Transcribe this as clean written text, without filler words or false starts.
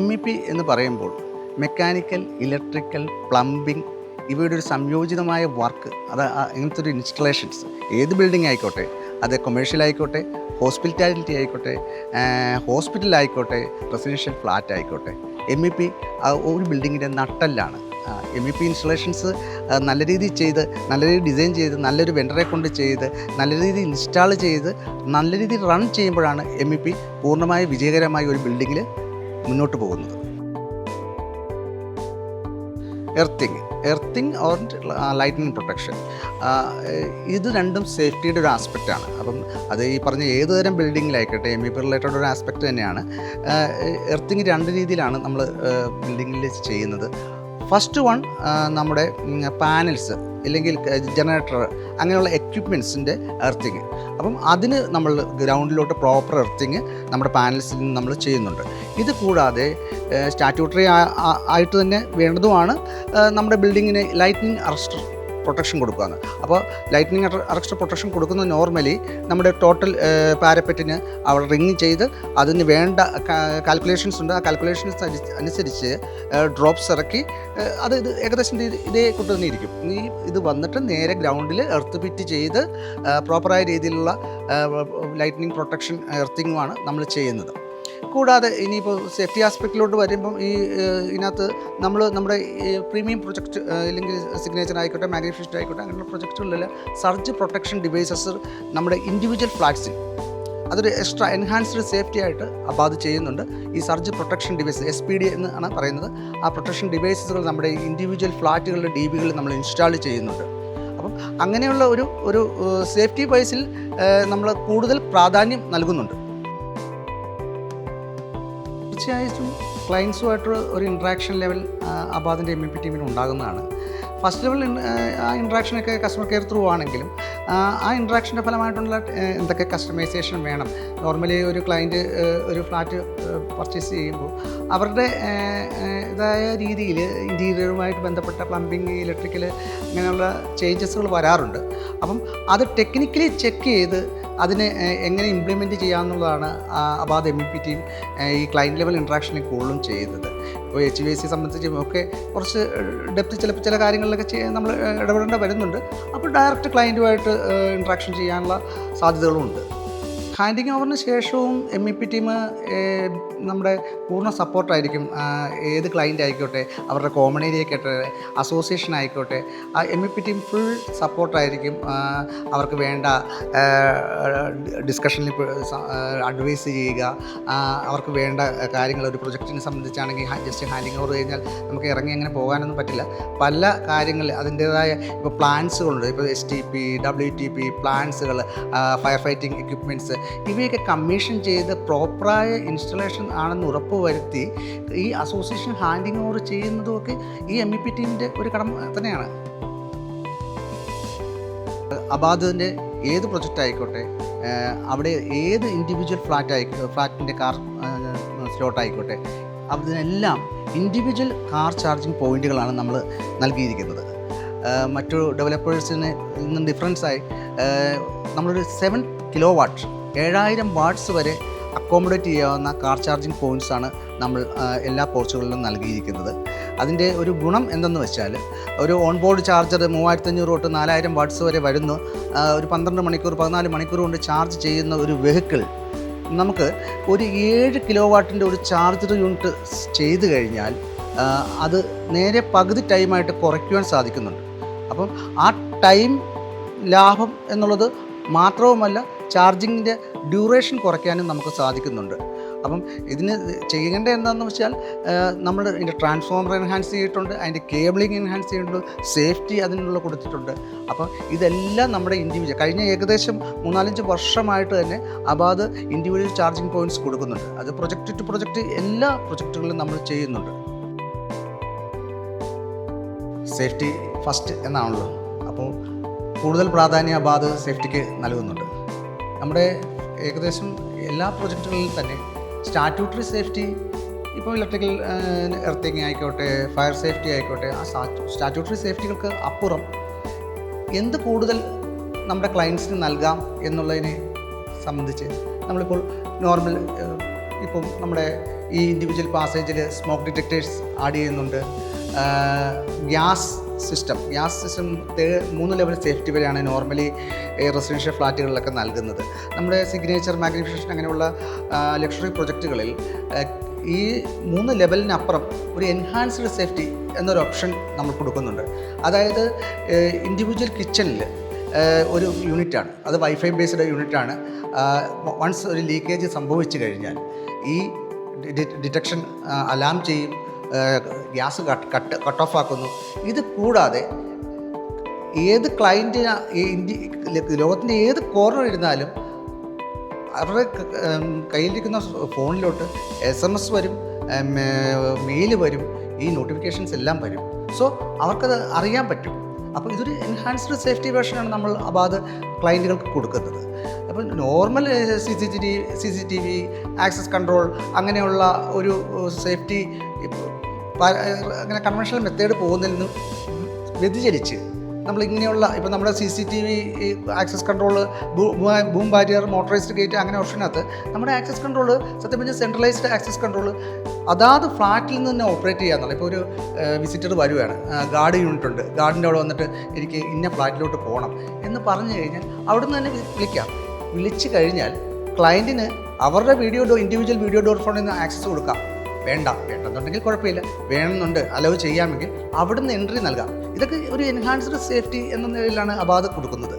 MEP എന്ന് പറയുമ്പോൾ mechanical, electrical, plumbing ഇവയുടെ ഒരു സംയോജിതമായ വർക്ക്. അത് ഇങ്ങനത്തെ ഒരു ഇൻസ്റ്റലേഷൻസ് ഏത് ബിൽഡിംഗ് ആയിക്കോട്ടെ, അത് കൊമേഴ്ഷ്യൽ ആയിക്കോട്ടെ, ഹോസ്പിറ്റാലിറ്റി ആയിക്കോട്ടെ, ഹോസ്പിറ്റലായിക്കോട്ടെ, റെസിഡൻഷ്യൽ ഫ്ലാറ്റ് ആയിക്കോട്ടെ, MEP ഒരു ബിൽഡിങ്ങിൻ്റെ നട്ടെല്ലാണ്. MEP ഇൻസ്റ്റലേഷൻസ് നല്ല രീതിയിൽ ചെയ്ത്, നല്ല രീതിയിൽ ഡിസൈൻ ചെയ്ത്, നല്ലൊരു വെണ്ടറെ കൊണ്ട് ചെയ്ത്, നല്ല രീതിയിൽ ഇൻസ്റ്റാൾ ചെയ്ത്, നല്ല രീതിയിൽ റൺ ചെയ്യുമ്പോഴാണ് MEP പൂർണ്ണമായി വിജയകരമായി ഒരു ബിൽഡിങ്ങിൽ മുന്നോട്ട് പോകുന്നത്. എർത്തിങ് ഓർ ലൈറ്റ്നിങ് പ്രൊട്ടക്ഷൻ, ഇത് രണ്ടും സേഫ്റ്റിയുടെ ഒരു ആസ്പെക്റ്റാണ്. അപ്പം അത് ഈ പറഞ്ഞ ഏതുതരം ബിൽഡിങ്ങിലായിക്കോട്ടെ MEP റിലേറ്റഡ് ഒരു ആസ്പെക്റ്റ് തന്നെയാണ്. എർത്തിങ് രണ്ട് രീതിയിലാണ് നമ്മൾ ബിൽഡിങ്ങിൽ ചെയ്യുന്നത്. ഫസ്റ്റ് വൺ, നമ്മുടെ പാനൽസ് അല്ലെങ്കിൽ ജനറേറ്റർ അങ്ങനെയുള്ള എക്യുപ്മെൻറ്റ്സിൻ്റെ എർത്തിങ്. അപ്പം അതിന് നമ്മൾ ഗ്രൗണ്ടിലോട്ട് പ്രോപ്പർ എർത്തിങ് നമ്മുടെ പാനൽസിൽ നിന്ന് നമ്മൾ ചെയ്യുന്നുണ്ട്. ഇത് കൂടാതെ സ്റ്റാറ്റ്യൂട്ടറി ആയിട്ട് തന്നെ വേണ്ടതുമാണ് നമ്മുടെ ബിൽഡിങ്ങിന് ലൈറ്റ്നിങ് അറസ്റ്റർ പ്രൊട്ടക്ഷൻ കൊടുക്കുകയാണ്. അപ്പോൾ ലൈറ്റ്നിങ് അറസ്റ്റർ പ്രൊട്ടക്ഷൻ കൊടുക്കുന്നത് നോർമലി നമ്മുടെ ടോട്ടൽ പാരപ്പറ്റിന് അവിടെ റിങ് ചെയ്ത് അതിന് വേണ്ട കാൽക്കുലേഷൻസ് ഉണ്ട്. ആ കാൽക്കുലേഷൻസ് അനുസരിച്ച് ഡ്രോപ്സ് ഇറക്കി അത് ഏകദേശം ഇതേ കൂട്ട് തന്നെ ഇരിക്കും. ഇത് വന്നിട്ട് നേരെ ഗ്രൗണ്ടിൽ എർത്ത് ഫിറ്റ് ചെയ്ത് പ്രോപ്പറായ രീതിയിലുള്ള ലൈറ്റ്നിങ് പ്രൊട്ടക്ഷൻ എർത്തിങ്ങുമാണ് നമ്മൾ ചെയ്യുന്നത്. കൂടാതെ ഇനിയിപ്പോൾ സേഫ്റ്റി ആസ്പെക്റ്റിലോട്ട് വരുമ്പം ഇതിനകത്ത് നമ്മുടെ പ്രീമിയം പ്രൊജക്റ്റ് അല്ലെങ്കിൽ സിഗ്നേച്ചർ ആയിക്കോട്ടെ, മാഗ്നിഫിഷ്യൻ്റ് ആയിക്കോട്ടെ, അങ്ങനെയുള്ള പ്രൊജക്റ്റുകളിൽ സർജ് പ്രൊട്ടക്ഷൻ ഡിവൈസസ് നമ്മുടെ ഇൻഡിവിജ്വൽ ഫ്ലാറ്റ്സിൽ അതൊരു എക്സ്ട്രാ എൻഹാൻസ്ഡ് സേഫ്റ്റി ആയിട്ട് അബാദ് ചെയ്യുന്നുണ്ട്. ഈ സർജ് പ്രൊട്ടക്ഷൻ ഡിവൈസ് SPD എന്നാണ് പറയുന്നത്. ആ പ്രൊട്ടക്ഷൻ ഡിവൈസസുകൾ നമ്മുടെ ഇൻഡിവിജ്വൽ ഫ്ലാറ്റുകളുടെ DBകളിൽ നമ്മൾ ഇൻസ്റ്റാൾ ചെയ്യുന്നുണ്ട്. അപ്പം അങ്ങനെയുള്ള ഒരു സേഫ്റ്റി വൈസിൽ നമ്മൾ കൂടുതൽ പ്രാധാന്യം നൽകുന്നുണ്ട്. തീർച്ചയായിട്ടും ക്ലയൻസുമായിട്ട് ഒരു ഇൻട്രാക്ഷൻ ലെവൽ അബാദിൻ്റെ MEP ടീമിന് ഉണ്ടാകുന്നതാണ്. ഫസ്റ്റ് ലെവൽ ആ ഇൻട്രാക്ഷനൊക്കെ കസ്റ്റമർ കെയർ ത്രൂ ആണെങ്കിലും ആ ഇൻട്രാക്ഷൻ്റെ ഫലമായിട്ടുള്ള എന്തൊക്കെ കസ്റ്റമൈസേഷൻ വേണം. നോർമലി ഒരു ക്ലയൻറ്റ് ഒരു ഫ്ലാറ്റ് പർച്ചേസ് ചെയ്യുമ്പോൾ അവരുടെ ഇതായ രീതിയിൽ ഇൻറ്റീരിയറുമായിട്ട് ബന്ധപ്പെട്ട പ്ലംബിങ്, ഇലക്ട്രിക്കൽ അങ്ങനെയുള്ള ചേഞ്ചസുകൾ വരാറുണ്ട്. അപ്പം അത് ടെക്നിക്കലി ചെക്ക് ചെയ്ത് അതിനെ എങ്ങനെ ഇംപ്ലിമെൻറ്റ് ചെയ്യാമെന്നുള്ളതാണ് അബാദ് MEP ടീം ഈ ക്ലയൻറ്റ് ലെവൽ ഇൻട്രാക്ഷനിൽ കൂടുതലും ചെയ്യുന്നത്. ഇപ്പോൾ HVAC സംബന്ധിച്ചും ഒക്കെ കുറച്ച് ഡെപ്ത് ചില കാര്യങ്ങളിലൊക്കെ നമ്മൾ ഇടപെടേണ്ട വരുന്നുണ്ട്. അപ്പോൾ ഡയറക്റ്റ് ക്ലയൻറ്റുമായിട്ട് ഇൻട്രാക്ഷൻ ചെയ്യാനുള്ള സാധ്യതകളുമുണ്ട്. ഹാൻഡിങ് ഓവറിന് ശേഷവും MEP ടീം നമ്മുടെ പൂർണ്ണ സപ്പോർട്ടായിരിക്കും. ഏത് ക്ലയൻ്റ് ആയിക്കോട്ടെ, അവരുടെ കോമൺ ഏരിയ ആയിക്കോട്ടെ, അസോസിയേഷൻ ആയിക്കോട്ടെ, ആ MEP ടീം ഫുൾ സപ്പോർട്ടായിരിക്കും. അവർക്ക് വേണ്ട ഡിസ്കഷനിൽ അഡ്വൈസ് ചെയ്യുക, അവർക്ക് വേണ്ട കാര്യങ്ങൾ ഒരു പ്രൊജക്റ്റിനെ സംബന്ധിച്ചാണെങ്കിൽ ജസ്റ്റ് ഹാൻഡിങ് ഓവർ കഴിഞ്ഞാൽ നമുക്ക് ഇറങ്ങി അങ്ങനെ പോകാനൊന്നും പറ്റില്ല. പല കാര്യങ്ങൾ അതിൻ്റേതായ ഇപ്പോൾ പ്ലാൻസുകളുണ്ട്. ഇപ്പോൾ STP, WTP പ്ലാൻസുകൾ, ഫയർ ഫൈറ്റിംഗ് എക്യുപ്മെൻറ്റ്സ് ഇവയൊക്കെ കമ്മീഷൻ ചെയ്ത് പ്രോപ്പറായ ഇൻസ്റ്റലേഷൻ ആണെന്ന് ഉറപ്പ് വരുത്തി ഈ അസോസിയേഷൻ ഹാൻഡിങ് ഓവർ ചെയ്യുന്നതുമൊക്കെ ഈ MEP ടീമിൻ്റെ ഒരു കടമ തന്നെയാണ്. അബാദിൻ്റെ ഏത് പ്രൊജക്റ്റ് ആയിക്കോട്ടെ, അവിടെ ഏത് ഇൻഡിവിജ്വൽ ഫ്ലാറ്റിൻ്റെ കാർ സ്ലോട്ട് ആയിക്കോട്ടെ, അതിനെല്ലാം ഇൻഡിവിജ്വൽ കാർ ചാർജിങ് പോയിൻറ്റുകളാണ് നമ്മൾ നൽകിയിരിക്കുന്നത്. മറ്റു ഡെവലപ്പേഴ്സിന് നിന്നും ഡിഫറൻസായി നമ്മളൊരു 7 kW 7000 വാട്ട്സ് വരെ അക്കോമഡേറ്റ് ചെയ്യാവുന്ന കാർ ചാർജിങ് പോയിൻറ്റ്സാണ് നമ്മൾ എല്ലാ പോർച്ചുകളിലും നൽകിയിരിക്കുന്നത്. അതിൻ്റെ ഒരു ഗുണം എന്തെന്ന് വെച്ചാൽ ഒരു ഓൺ ബോർഡ് ചാർജർ 3500 തൊട്ട് 4000 വാട്ട്സ് വരെ വരുന്നു. ഒരു 12 മണിക്കൂർ 14 മണിക്കൂർ കൊണ്ട് ചാർജ് ചെയ്യുന്ന ഒരു വെഹിക്കിൾ നമുക്ക് ഒരു 7 kW ഒരു ചാർജർ യൂണിറ്റ് ചെയ്ത് കഴിഞ്ഞാൽ അത് നേരെ പകുതി ടൈമായിട്ട് കുറയ്ക്കുവാൻ സാധിക്കുന്നുണ്ട്. അപ്പം ആ ടൈം ലാഭം എന്നുള്ളത് മാത്രവുമല്ല, ചാർജിങ്ങിൻ്റെ ഡ്യൂറേഷൻ കുറയ്ക്കാനും നമുക്ക് സാധിക്കുന്നുണ്ട്. അപ്പം ഇതിന് ചെയ്യേണ്ടത് എന്താണെന്ന് വെച്ചാൽ നമ്മൾ ഇതിൻ്റെ ട്രാൻസ്ഫോമർ എൻഹാൻസ് ചെയ്തിട്ടുണ്ട്, അതിൻ്റെ കേബിളിംഗ് എൻഹാൻസ് ചെയ്തിട്ടുണ്ട്, സേഫ്റ്റി അതിനുള്ള കൊടുത്തിട്ടുണ്ട്. അപ്പം ഇതെല്ലാം നമ്മുടെ ഇൻഡിവിജ്വൽ കഴിഞ്ഞ ഏകദേശം 3-4 വർഷമായിട്ട് തന്നെ അബാദ് ഇൻഡിവിജ്വൽ ചാർജിങ് പോയിൻറ്റ്സ് കൊടുക്കുന്നുണ്ട്. അത് പ്രൊജക്റ്റ് ടു പ്രൊജക്റ്റ് എല്ലാ പ്രൊജക്റ്റുകളിലും നമ്മൾ ചെയ്യുന്നുണ്ട്. സേഫ്റ്റി ഫസ്റ്റ് എന്നാണല്ലോ. അപ്പോൾ കൂടുതൽ പ്രാധാന്യം അബാദ് സേഫ്റ്റിക്ക് നൽകുന്നുണ്ട്. നമ്മുടെ ഏകദേശം എല്ലാ പ്രൊജക്റ്റുകളിലും തന്നെ സ്റ്റാറ്റ്യൂട്ടറി സേഫ്റ്റി, ഇപ്പോൾ ഇലക്ട്രിക്കൽ എർത്തിങ് ആയിക്കോട്ടെ, ഫയർ സേഫ്റ്റി ആയിക്കോട്ടെ, ആ സ്റ്റാറ്റ്യൂട്ടറി സേഫ്റ്റികൾക്ക് അപ്പുറം എന്ത് കൂടുതൽ നമ്മുടെ ക്ലയൻസിന് നൽകാം എന്നുള്ളതിനെ സംബന്ധിച്ച് നമ്മളിപ്പോൾ നോർമൽ ഇപ്പം നമ്മുടെ ഈ ഇൻഡിവിജ്വൽ പാസേജിൽ സ്മോക്ക് ഡിറ്റക്ടേഴ്സ് ആഡ് ചെയ്യുന്നുണ്ട്. ഗ്യാസ് സിസ്റ്റം 3 ലെവൽ സേഫ്റ്റി വരെയാണ് നോർമലി റെസിഡൻഷ്യൽ ഫ്ലാറ്റുകളിലൊക്കെ നൽകുന്നത്. നമ്മുടെ സിഗ്നേച്ചർ, മാഗ്നിഫിക്കേഷൻ അങ്ങനെയുള്ള ലക്ഷറി പ്രൊജക്റ്റുകളിൽ ഈ 3 ലെവലിനപ്പുറം ഒരു എൻഹാൻസ്ഡ് സേഫ്റ്റി എന്നൊരു ഓപ്ഷൻ നമ്മൾ കൊടുക്കുന്നുണ്ട്. അതായത് ഇൻഡിവിജ്വൽ കിച്ചണിൽ ഒരു യൂണിറ്റാണ്, അത് വൈഫൈ ബേസ്ഡ് യൂണിറ്റാണ്. വൺസ് ഒരു ലീക്കേജ് സംഭവിച്ചു കഴിഞ്ഞാൽ ഈ ഡിറ്റക്ഷൻ അലാം ചെയ്യും, ഗ്യാസ് കട്ട് ഓഫ് ആക്കുന്നു. ഇത് കൂടാതെ ഏത് ക്ലയൻറ്റിന് ലോകത്തിൻ്റെ ഏത് കോർണർ ഇരുന്നാലും അവരുടെ കയ്യിലിരിക്കുന്ന ഫോണിലോട്ട് SMS വരും, മെയിൽ വരും, ഈ നോട്ടിഫിക്കേഷൻസ് എല്ലാം വരും. സോ അവർക്കത് അറിയാൻ പറ്റും. അപ്പോൾ ഇതൊരു എൻഹാൻസ്ഡ് സേഫ്റ്റി വേർഷനാണ് നമ്മൾ അബാധ ക്ലയൻറ്റുകൾക്ക് കൊടുക്കുന്നത്. അപ്പോൾ നോർമൽ CCTV ആക്സസ് കൺട്രോൾ അങ്ങനെയുള്ള ഒരു സേഫ്റ്റി അങ്ങനെ കൺവെൻഷണൽ മെത്തേഡ് പോകുന്നതിൽ നിന്ന് വ്യതിചലിച്ച് നമ്മളിങ്ങനെയുള്ള ഇപ്പോൾ നമ്മുടെ CCTV access control, boom barrier, motorised gate അങ്ങനെ ഓപ്ഷനകത്ത് നമ്മുടെ ആക്സസ് കൺട്രോൾ സത്യം പറഞ്ഞാൽ സെൻട്രലൈസ്ഡ് ആക്സസ് കൺട്രോൾ അതാത് ഫ്ലാറ്റിൽ നിന്ന് തന്നെ ഓപ്പറേറ്റ് ചെയ്യാമെന്നുള്ള. ഇപ്പോൾ ഒരു വിസിറ്റർ വരുവാണ്, ഗാർഡ് യൂണിറ്റ് ഉണ്ട്, ഗാർഡിൻ്റെ അവിടെ വന്നിട്ട് എനിക്ക് ഇന്ന ഫ്ലാറ്റിലോട്ട് പോകണം എന്ന് പറഞ്ഞു കഴിഞ്ഞാൽ അവിടെ നിന്ന് തന്നെ വിളിച്ചു കഴിഞ്ഞാൽ ക്ലയൻറ്റിന് അവരുടെ ഇൻഡിവിജ്വൽ വീഡിയോ ഡോർ ഫോണിൽ നിന്ന് ആക്സസ് കൊടുക്കാം. വേണ്ടെന്നുണ്ടെങ്കിൽ കുഴപ്പമില്ല, വേണമെന്നുണ്ട് അലവ് ചെയ്യാമെങ്കിൽ അവിടുന്ന് എൻട്രി നൽകാം. ഇതൊക്കെ ഒരു എൻഹാൻസ്ഡ് സേഫ്റ്റി എന്ന നിലയിലാണ് അബാധ കൊടുക്കുന്നത്.